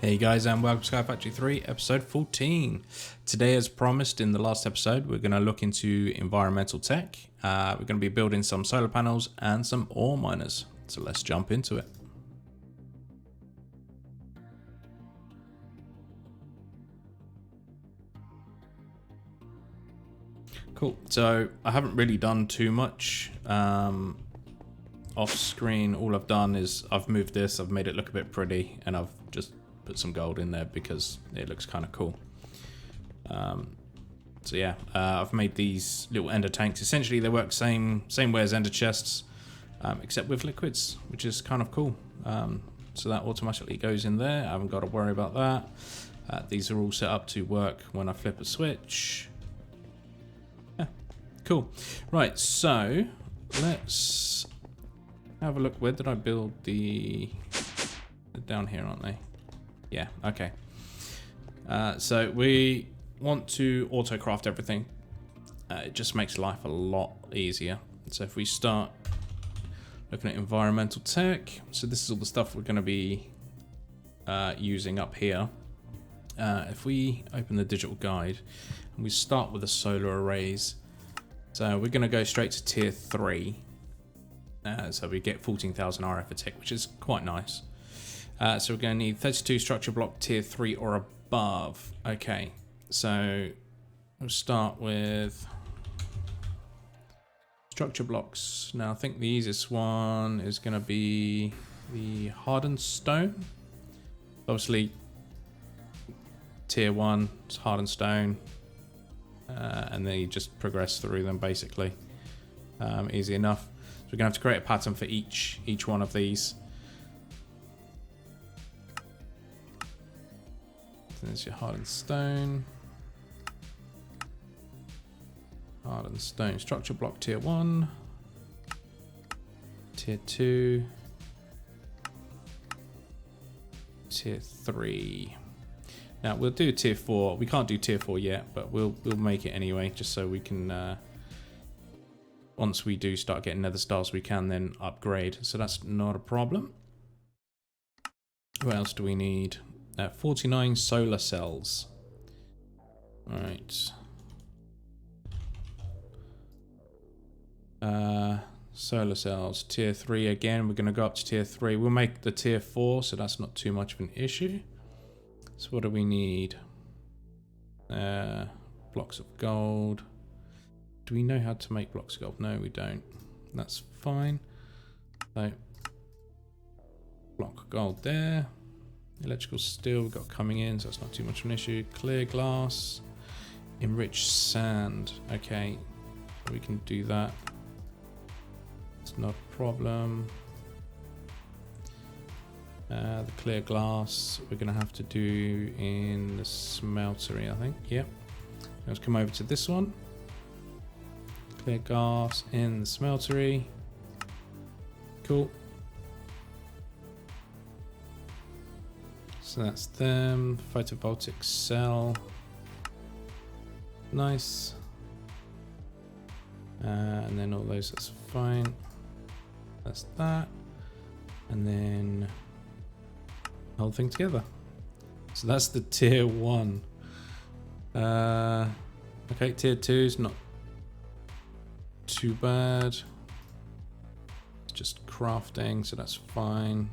Hey guys, and welcome to SkyFactory 3 episode 14. Today, as promised in the last episode, we're going to look into environmental tech. We're going to be building some solar panels and some ore miners. So let's jump into it. Cool. So I haven't really done too much off screen. All I've done is I've moved this, I've made it look a bit pretty, and I've just put some gold in there because it looks kind of cool. So yeah, I've made these little ender tanks. Essentially they work same way as ender chests, except with liquids, which is kind of cool. So that automatically goes in there. I haven't got to worry about that. These are all set up to work when I flip a switch. Yeah, cool. Right, so let's have a look. Where did I build the... They're down here, aren't they? Yeah, okay. So we want to auto-craft everything. It just makes life a lot easier. So if we start looking at environmental tech, so this is all the stuff we're going to be using up here. If we open the digital guide and we start with the solar arrays, so we're going to go straight to tier 3. So we get 14,000 RF a tick, which is quite nice. So we're going to need 32 structure block tier 3 or above. Okay, so we'll start with structure blocks. Now I think the easiest one is going to be the hardened stone. Obviously tier 1 is hardened stone, and then you just progress through them basically. Easy enough. So we're going to have to create a pattern for each one of these. There's your hardened stone. Hardened stone structure block tier 1. Tier 2. Tier 3. Now we'll do tier 4. We can't do tier 4 yet, but we'll make it anyway, just so we can once we do start getting nether stars we can then upgrade. So that's not a problem. What else do we need? 49 solar cells. Alright. Solar cells, tier 3 again. We're going to go up to tier 3. We'll make the tier 4, so that's not too much of an issue. So what do we need? Blocks of gold. Do we know how to make blocks of gold? No, we don't. That's fine. So, block of gold there. Electrical steel we've got coming in, so that's not too much of an issue. Clear glass, enriched sand. Okay, we can do that. It's not a problem. The clear glass we're going to have to do in the smeltery, I think. Yep. Let's come over to this one. Clear glass in the smeltery. Cool. So that's them. Photovoltaic cell. Nice. And then all those, that's fine. That's that. And then the whole thing together. So that's the tier 1. Okay, tier 2 is not too bad. It's just crafting, so that's fine.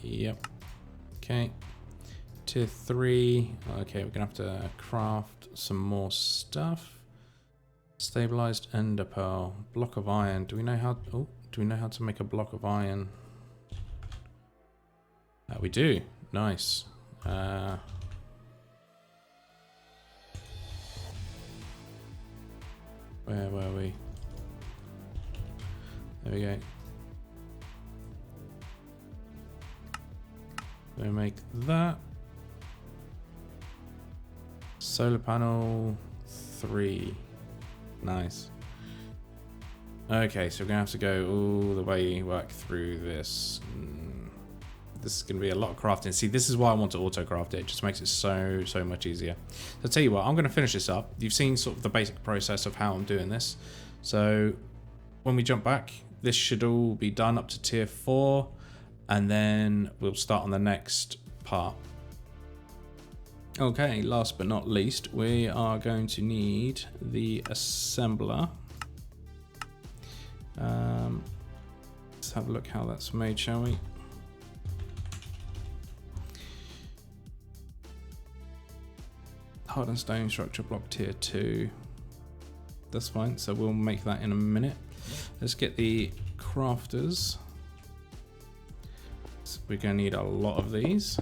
Yep. Okay. Tier 3. Okay, we're gonna have to craft some more stuff. Stabilized ender pearl. Block of iron. Do we know how? Oh, do we know how to make a block of iron? We do. Nice. Where were we? There we go. We make that. Solar panel 3. Nice. Okay, so we're gonna have to go all the way back through this. This is gonna be a lot of crafting. See, this is why I want to auto craft it. It just makes it so much easier. So I'll tell you what, I'm gonna finish this up. You've seen sort of the basic process of how I'm doing this. So when we jump back, this should all be done up to tier 4. and then we'll start on the next part. Okay, last but not least, we are going to need the assembler. Let's have a look how that's made, shall we? Hardened stone structure block tier 2. That's fine, so we'll make that in a minute. Let's get the crafters. So we're going to need a lot of these.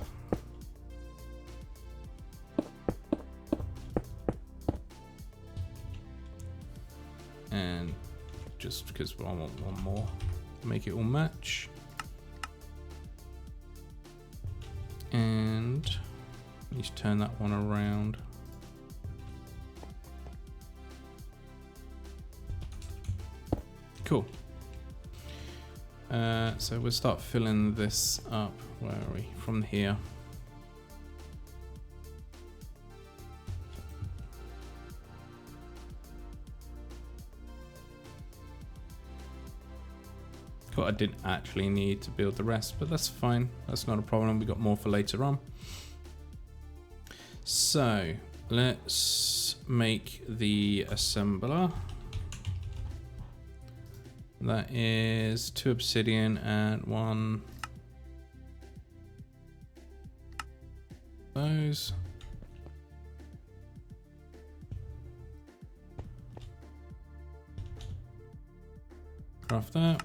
And just because I want one more, make it all match. And you just turn that one around. Cool. So we'll start filling this up. Where are we? From here. Cool. I didn't actually need to build the rest, but that's fine. That's not a problem. We got more for later on. So let's make the assembler. That is 2 obsidian and 1 those. Craft that.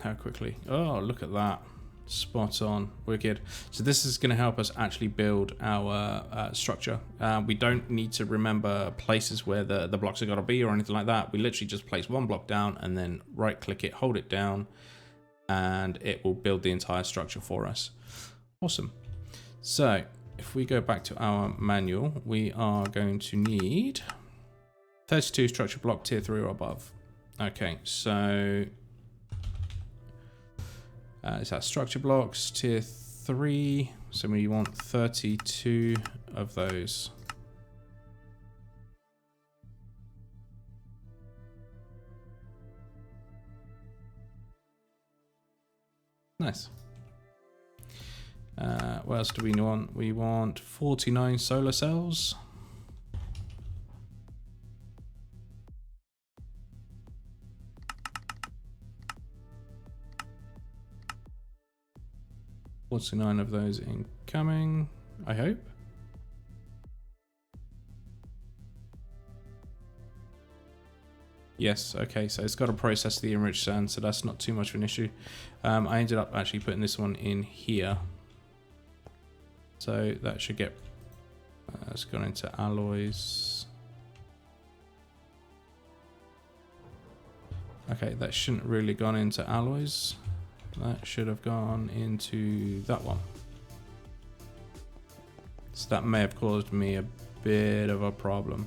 How quickly? Oh, look at that. Spot on. Wicked. So this is going to help us actually build our structure. We don't need to remember places where the blocks are going to be or anything like that. We literally just place one block down and then right click it, hold it down, and it will build the entire structure for us. Awesome. So if we go back to our manual, we are going to need 32 structure block tier 3 or above. Okay, so it's our structure blocks tier 3, so we want 32 of those. Nice. What else do we want? We want 49 solar cells. What's 9 of those incoming, I hope. Yes, okay, so it's got to process the enriched sand, so that's not too much of an issue. I ended up actually putting this one in here. So that should get, it's gone into alloys. Okay, that shouldn't really gone into alloys. That should have gone into that one. So that may have caused me a bit of a problem.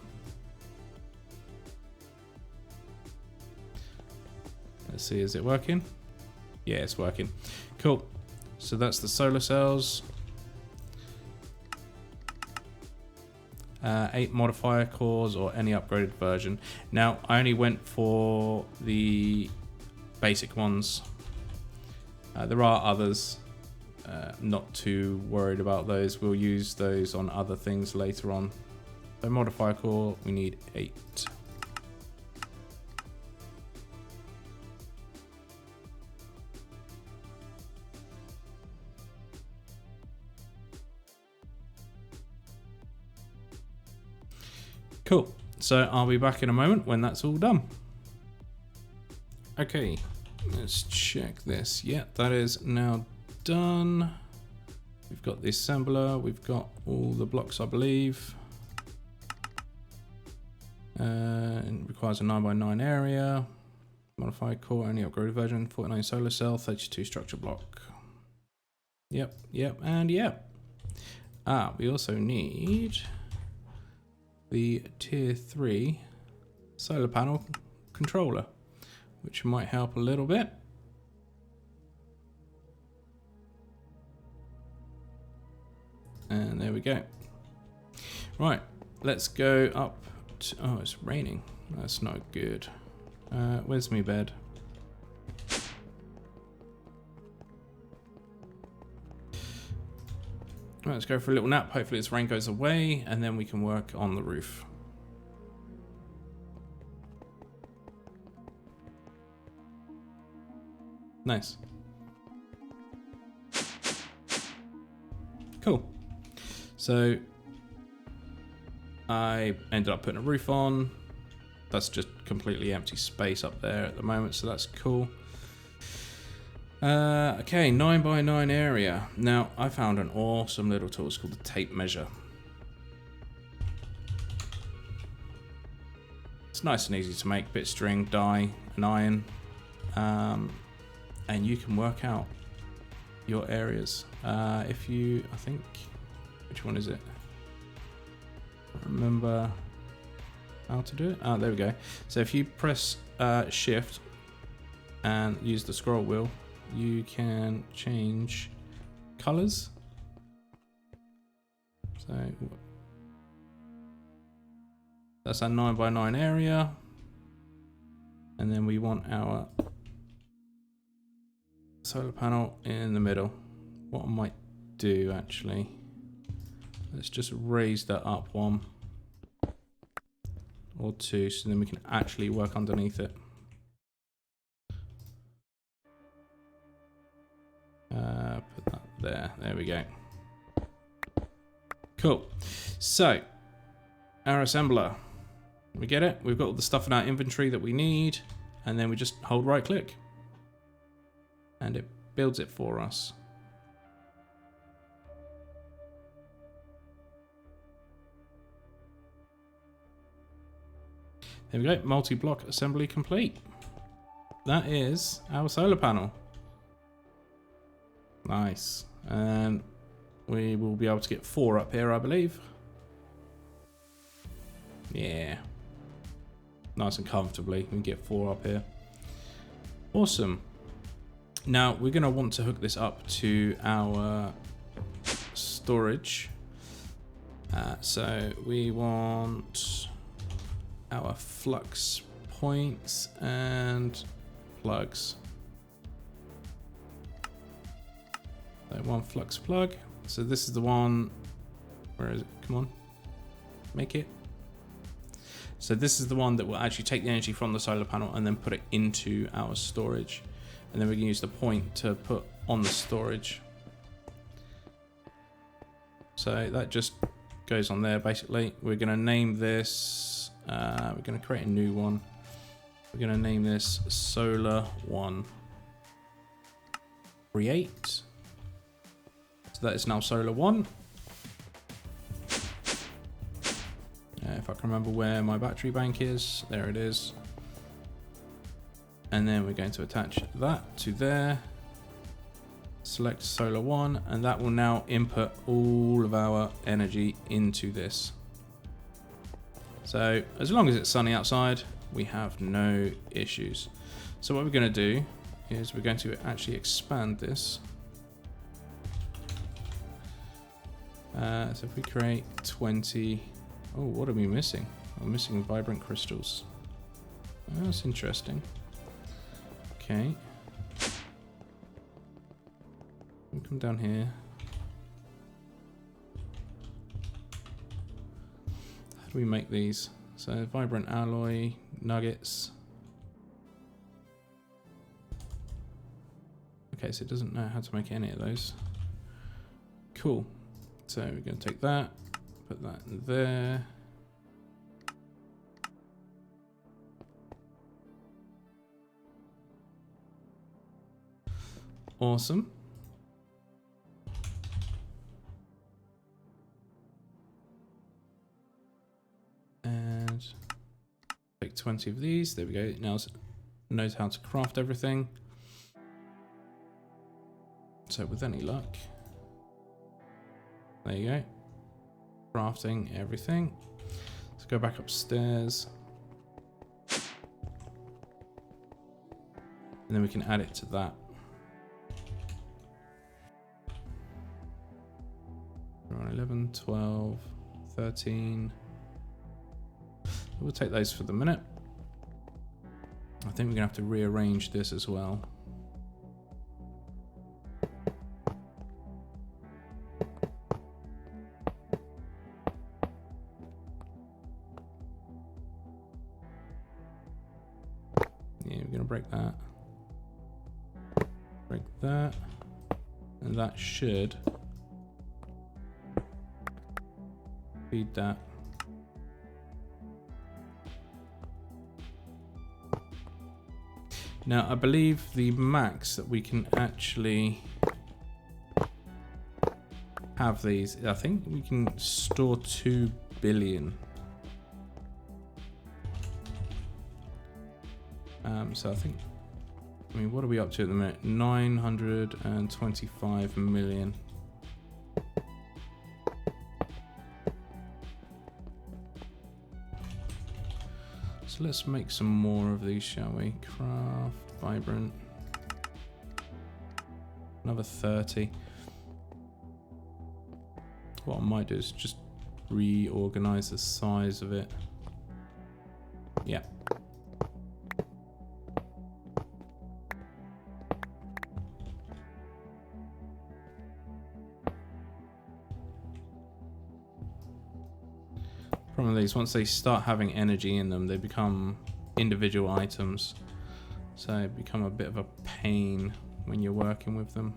Let's see, is it working? Yeah, it's working. Cool. So that's the solar cells. 8 modifier cores or any upgraded version. Now, I only went for the basic ones. There are others, not too worried about those. We'll use those on other things later on. So modifier core, we need 8. Cool, so I'll be back in a moment when that's all done. Okay. Let's check this. Yeah, that is now done. We've got the assembler. We've got all the blocks, I believe. It requires a 9x9 area. Modified core, only upgraded version. 49 solar cell, 32 structure block. Yep, and yep. We also need the tier 3 solar panel controller, which might help a little bit. And there we go. Right, let's go up to, oh, it's raining. That's not good. Where's my bed? Let's go for a little nap. Hopefully this rain goes away, and then we can work on the roof. Nice. Cool. So I ended up putting a roof on. That's just completely empty space up there at the moment, so that's cool. Okay, 9x9 area. Now, I found an awesome little tool. It's called the tape measure. It's nice and easy to make. Bit of string, dye, and iron. And you can work out your areas. If you, I think, which one is it? I don't remember how to do it. Ah, there we go. So if you press shift and use the scroll wheel, you can change colors. So that's our 9x9 area. And then we want our solar panel in the middle. What I might do actually, let's just raise that up one or two, so then we can actually work underneath it. Put that there. There we go. Cool. So, our assembler. We get it? We've got all the stuff in our inventory that we need, and then we just hold right click. And it builds it for us. There we go, multi-block assembly complete. That is our solar panel. Nice. And we will be able to get 4 up here, I believe. Yeah. Nice and comfortably, we can get 4 up here. Awesome. Now, we're going to want to hook this up to our storage. So we want our flux points and plugs. So one flux plug. So this is the one, where is it? Come on, make it. So this is the one that will actually take the energy from the solar panel and then put it into our storage. And then we can use the point to put on the storage. So that just goes on there basically. We're going to name this, we're going to create a new one. We're going to name this Solar 1. Create. So that is now Solar 1. If I can remember where my battery bank is, there it is. And then we're going to attach that to there. Select Solar 1, and that will now input all of our energy into this. So as long as it's sunny outside, we have no issues. So what we're going to do is we're going to actually expand this. So if we create 20, oh, what are we missing? We're missing vibrant crystals. Oh, that's interesting. Okay. We'll come down here. How do we make these? So vibrant alloy, nuggets. Okay, so it doesn't know how to make any of those. Cool. So we're going to take that, put that in there. Awesome. And take 20 of these. There we go. Now it knows how to craft everything. So with any luck, there you go. Crafting everything. Let's go back upstairs. And then we can add it to that. We're on 11, 12, 13. We'll take those for the minute. I think we're gonna have to rearrange this as well. Yeah, we're gonna break that. Break that. And that should feed that. Now, I believe the max that we can actually have these, I think we can store 2 billion. So I think, I mean, what are we up to at the minute? 925 million. So let's make some more of these, shall we? Craft, vibrant. Another 30. What I might do is just reorganize the size of it. Yeah. Problem with these, once they start having energy in them, they become individual items. So they become a bit of a pain when you're working with them.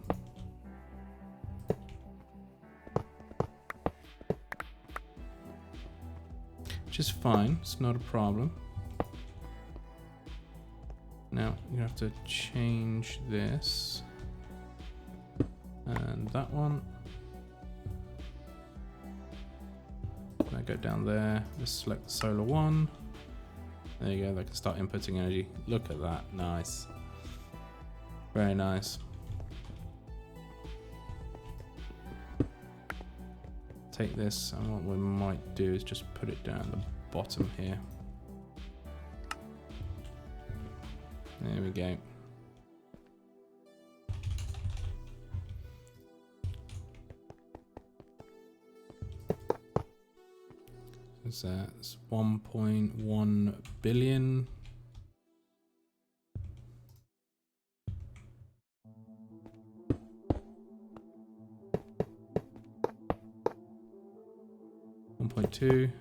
Which is fine, it's not a problem. Now you have to change this and that one. I go down there, let's select the solar one. There you go, they can start inputting energy. Look at that, nice. Very nice. Take this, and what we might do is just put it down the bottom here. There we go. So that's 1.1 billion. $1.2.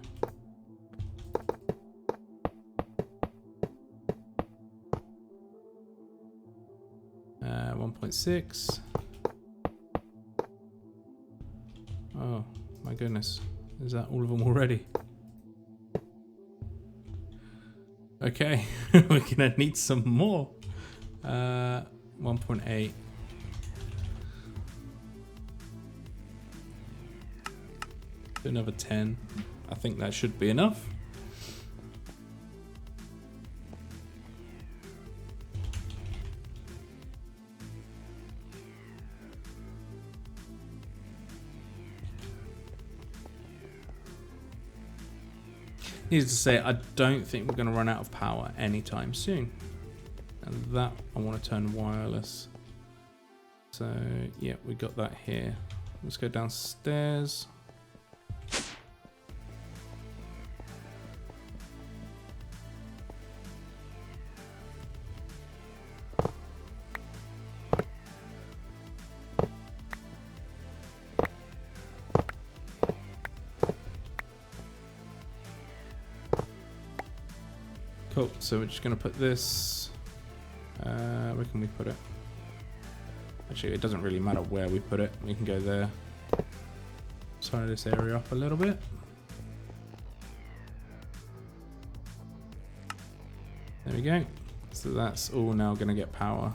1.6. Oh my goodness, is that all of them already? Okay, we're gonna need some more. 1.8. Another 10. I think that should be enough. Needless to say, I don't think we're going to run out of power anytime soon. And that I want to turn wireless. So yeah, we got that here. Let's go downstairs. Cool, so we're just going to put this, where can we put it? Actually, it doesn't really matter where we put it, we can go there. Tie this area up a little bit. There we go, so that's all now going to get power.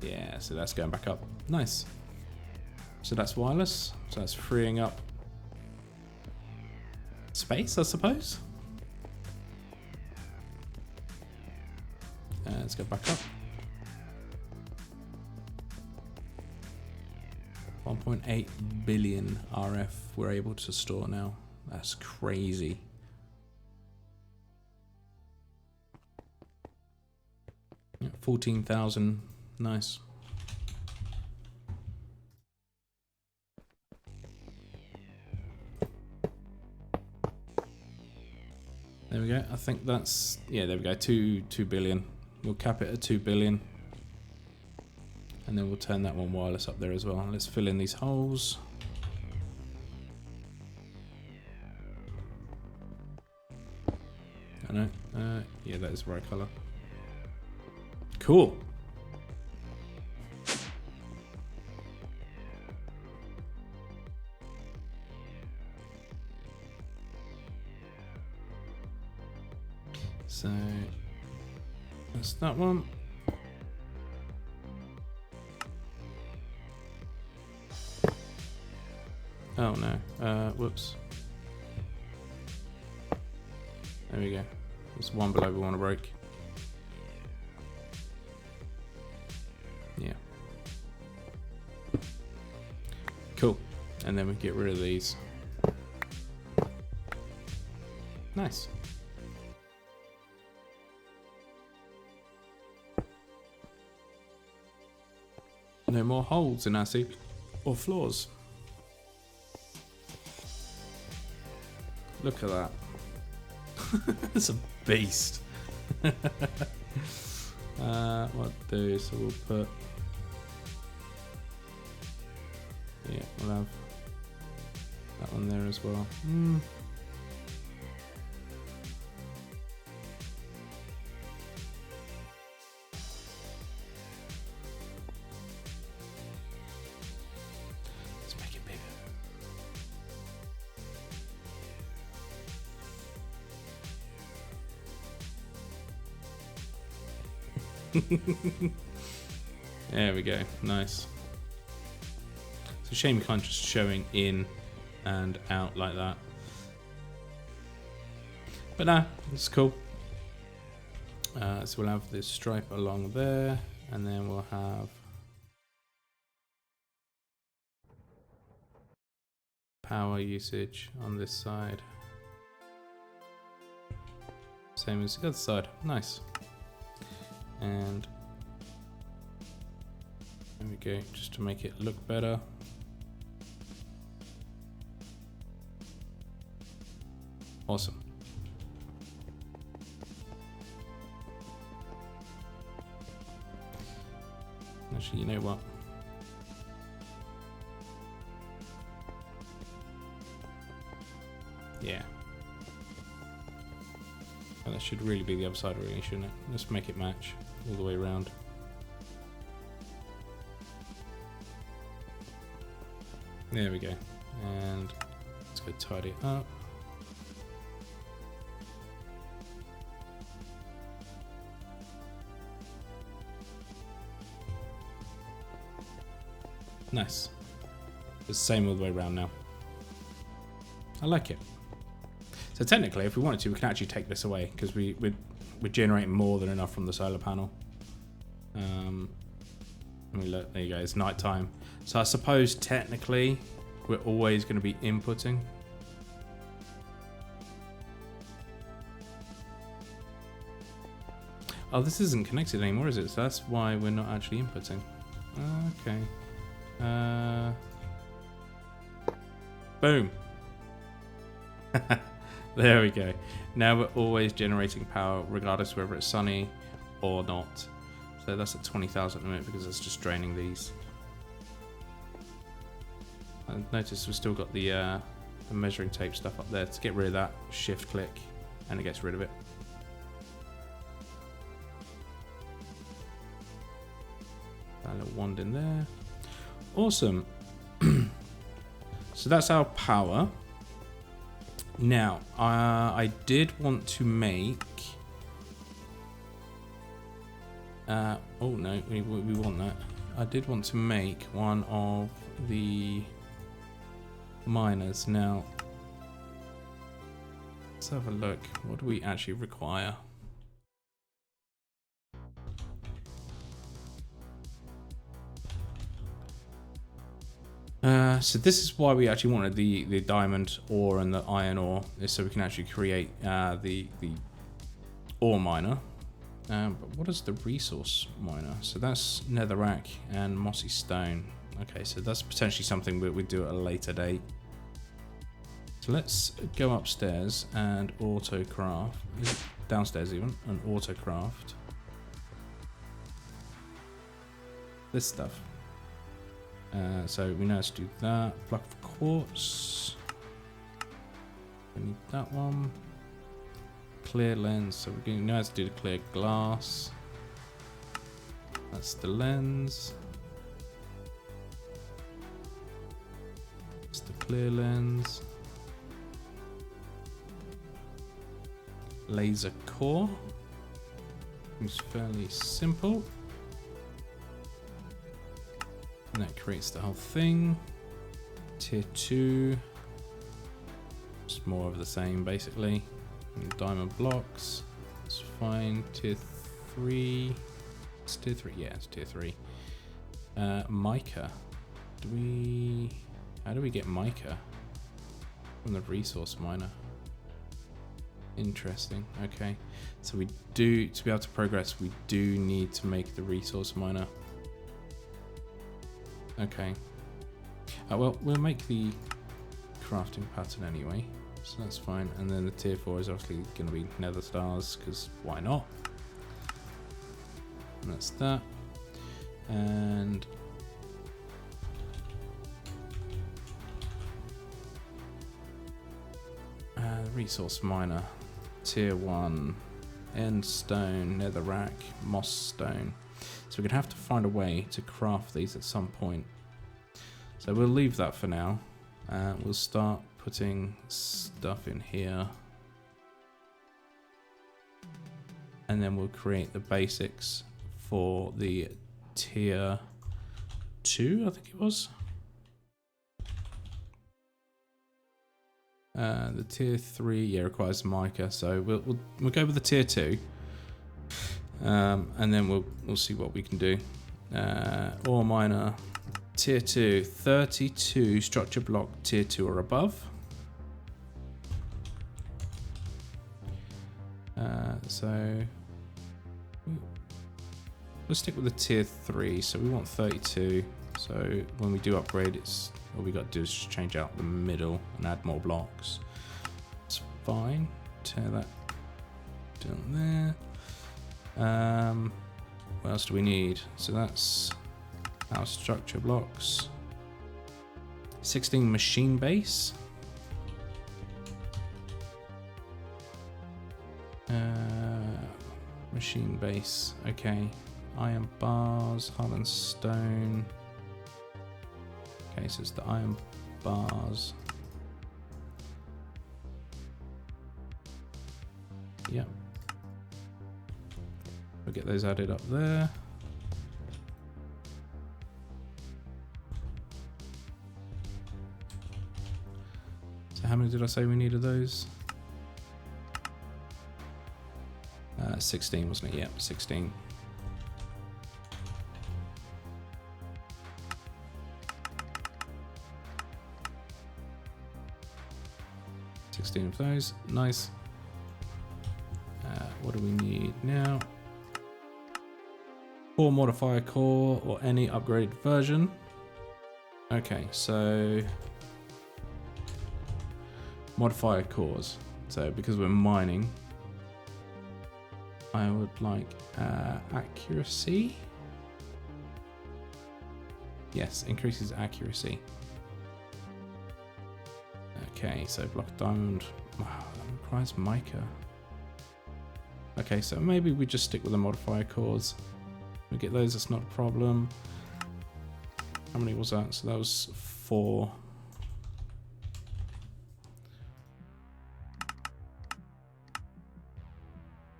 Yeah, so that's going back up, nice. So that's wireless, so that's freeing up space, I suppose. Let's go back up. 1.8 billion RF we're able to store now. That's crazy. Yeah, 14,000. Nice. There we go. I think that's, yeah, there we go. 2 billion. We'll cap it at 2 billion. And then we'll turn that one wireless up there as well. Let's fill in these holes. I know. Yeah, that is the right color. Cool. So that's that one. Oh no. Whoops. There we go. There's one below we want to break. Yeah. Cool. And then we get rid of these. Nice. No more holes in our ceiling or floors. Look at that. It's a beast. What do? So we'll put. Yeah, we'll have that one there as well. Let's make it bigger. There we go. Nice. It's a shame you can't just showing in and out like that. But nah, it's cool. So we'll have this stripe along there, and then we'll have power usage on this side. Same as the other side. Nice. And there we go, just to make it look better. Awesome. Actually, you know what? Yeah. Well, that should really be the other side, really, shouldn't it? Let's make it match all the way around. There we go. And let's go tidy it up. Nice. It's the same all the way around now. I like it. So technically, if we wanted to, we can actually take this away because we're generating more than enough from the solar panel. Let me look. There you go. It's night time. So I suppose technically we're always going to be inputting. Oh, this isn't connected anymore, is it? So that's why we're not actually inputting. Okay. Boom. There we go. Now we're always generating power regardless whether it's sunny or not. So that's at 20,000 a minute because it's just draining these. And notice we've still got the measuring tape stuff up there. To get rid of that, shift click and it gets rid of it. That little wand in there. Awesome. So that's our power. Now, I did want to make... oh no, we want that. I did want to make one of the miners. Now, let's have a look. What do we actually require? So this is why we actually wanted the diamond ore and the iron ore, is so we can actually create the ore miner. But what is the resource miner? So that's netherrack and mossy stone. Okay, so that's potentially something we do at a later date. So let's go upstairs and auto craft, downstairs even, and auto craft this stuff. So we know how to do that. Block of quartz. We need that one. clear lens. So we're going to know how to do the clear glass. That's the lens. It's the clear lens. Laser core. It's fairly simple. And that creates the whole thing. Tier 2. Just more of the same basically. And diamond blocks. It's fine. Tier 3. It's tier 3. Yeah, it's tier 3. Mica. How do we get mica? From the resource miner. Interesting. Okay. So we do, to be able to progress, we do need to make the resource miner. Okay. Well, we'll make the crafting pattern anyway, so that's fine. And then the tier 4 is obviously going to be nether stars, because why not? And that's that. And resource miner, tier 1, end stone, netherrack, moss stone. So we're going to have to find a way to craft these at some point. So we'll leave that for now. We'll start putting stuff in here. And then we'll create the basics for the tier 2, I think it was. The tier 3 requires mica, so we'll go with the tier 2, and then we'll see what we can do. Ore miner, tier 2, 32 structure block, tier 2 or above. So we'll stick with the tier 3. So we want 32. So when we do upgrade, all we got to do is just change out the middle and add more blocks. It's fine. Tear that down there. What else do we need? So that's our structure blocks. 16 machine base. Machine base. Okay. Iron bars, hardened stone. Okay, so it's the iron bars. Yeah. We'll get those added up there. So how many did I say we needed those? 16, wasn't it? Yeah, 16. Of those. Nice. What do we need now? Core modifier core or any upgraded version. Okay, so modifier cores. So because we're mining, I would like accuracy. Yes, increases accuracy. Okay, so block diamond. Wow, that requires mica. Okay, so maybe we just stick with the modifier cores. We get those, that's not a problem. How many was that? So that was 4.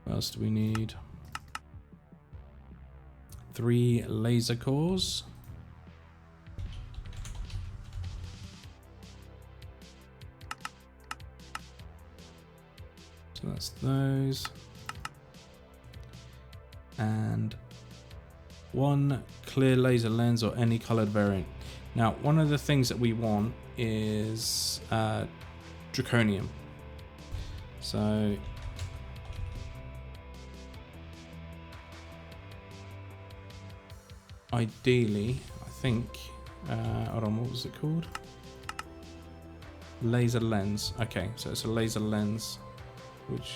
What else do we need? 3 laser cores. So that's those. And 1 clear laser lens or any colored variant. Now, one of the things that we want is draconium. So ideally, I think, hold on, what was it called? Laser lens. Okay, so it's a laser lens, which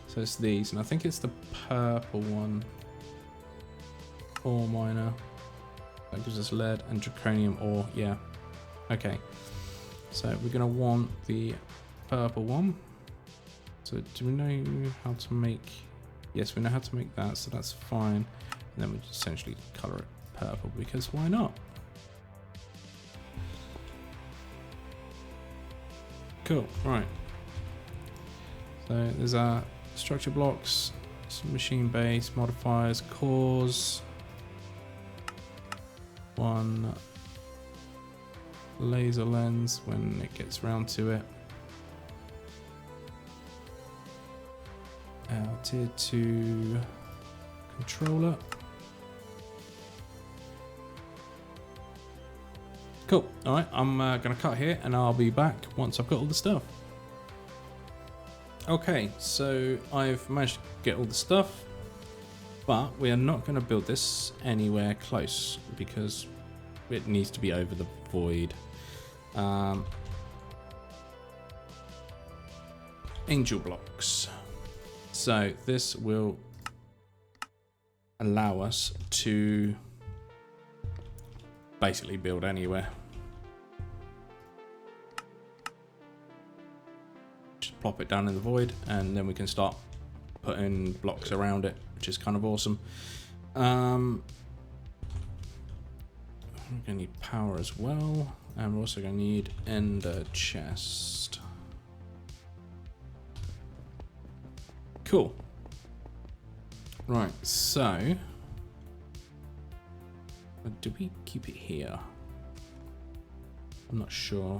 so it's these, and I think it's the purple one. Ore miner. That gives us lead and draconium ore, yeah. Okay, so we're going to want the purple one. So do we know how to make... Yes, we know how to make that, so that's fine. And then we just essentially colour it purple, because why not? Cool, right. So there's our structure blocks, some machine base, modifiers, cores, one laser lens when it gets round to it. Our tier 2 controller. Cool. Alright, I'm going to cut here and I'll be back once I've got all the stuff. Okay, so I've managed to get all the stuff, but we are not going to build this anywhere close because it needs to be over the void. Angel blocks. So this will allow us to basically build anywhere. Just plop it down in the void and then we can start putting blocks around it, which is kind of awesome. We're going to need power as well, and we're also going to need ender chest. Cool. Right, so do we keep it here? I'm not sure.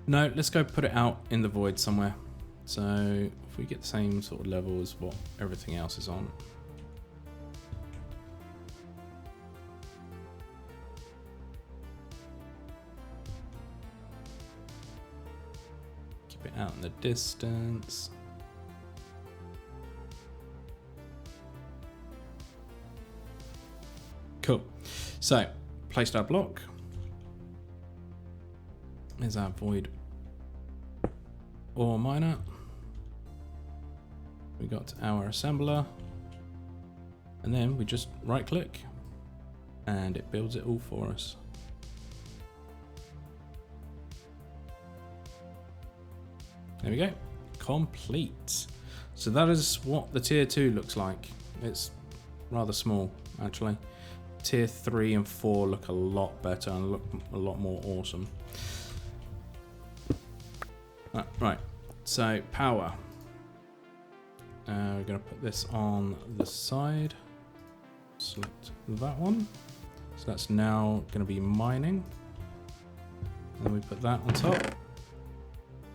No, let's go put it out in the void somewhere. So if we get the same sort of level as what everything else is on. Keep it out in the distance. Cool. So, placed our block. There's our void ore miner. We got our assembler. And then we just right click and it builds it all for us. There we go. Complete. So that is what the tier 2 looks like. It's rather small, actually. Tier 3 and 4 look a lot better and look a lot more awesome. Right, so power. We're going to put this on the side. Select that one. So that's now going to be mining. And we put that on top.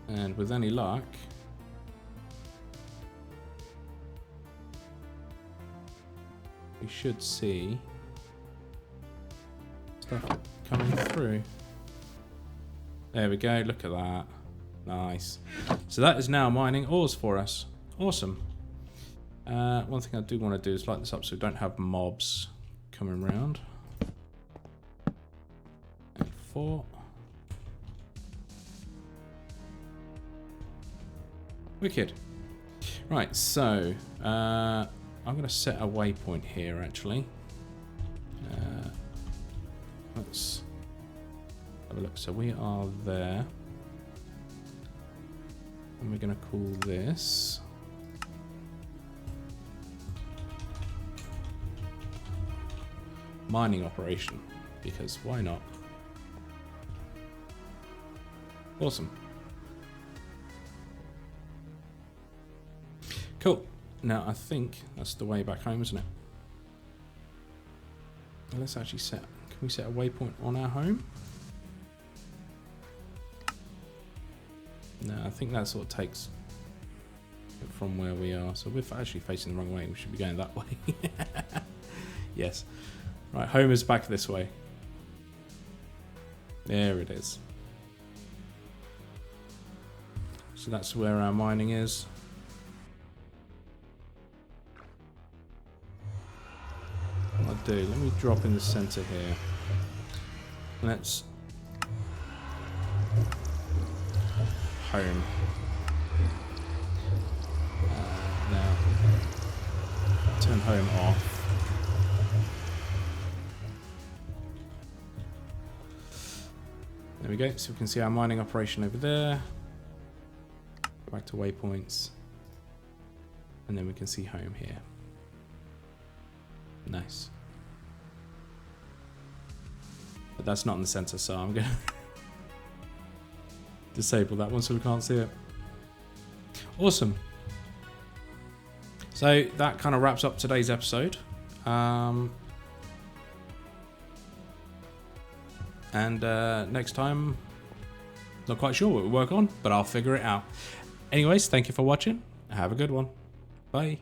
And with any luck, we should see stuff coming through. There we go, look at that. Nice. So that is now mining ores for us. Awesome. One thing I do want to do is light this up so we don't have mobs coming around. And 4. Wicked. Right, so I'm going to set a waypoint here actually. Let's have a look. So we are there. And we're going to call this mining operation, because why not? Awesome. Cool. Now I think that's the way back home, isn't it? Let's actually set, can we set a waypoint on our home? No, I think that sort of takes it from where we are. So we're actually facing the wrong way. We should be going that way. Yes. Right, home is back this way. There it is. So that's where our mining is. What I'll do, let me drop in the center here. Let's home. Now turn home off. we go. So we can see our mining operation over there. Back to waypoints. And then we can see home here. Nice. But that's not in the center, so I'm going to disable that one so we can't see it. Awesome. So that kind of wraps up today's episode. Next time, not quite sure what we work on, but I'll figure it out. Anyways, thank you for watching. Have a good one. Bye.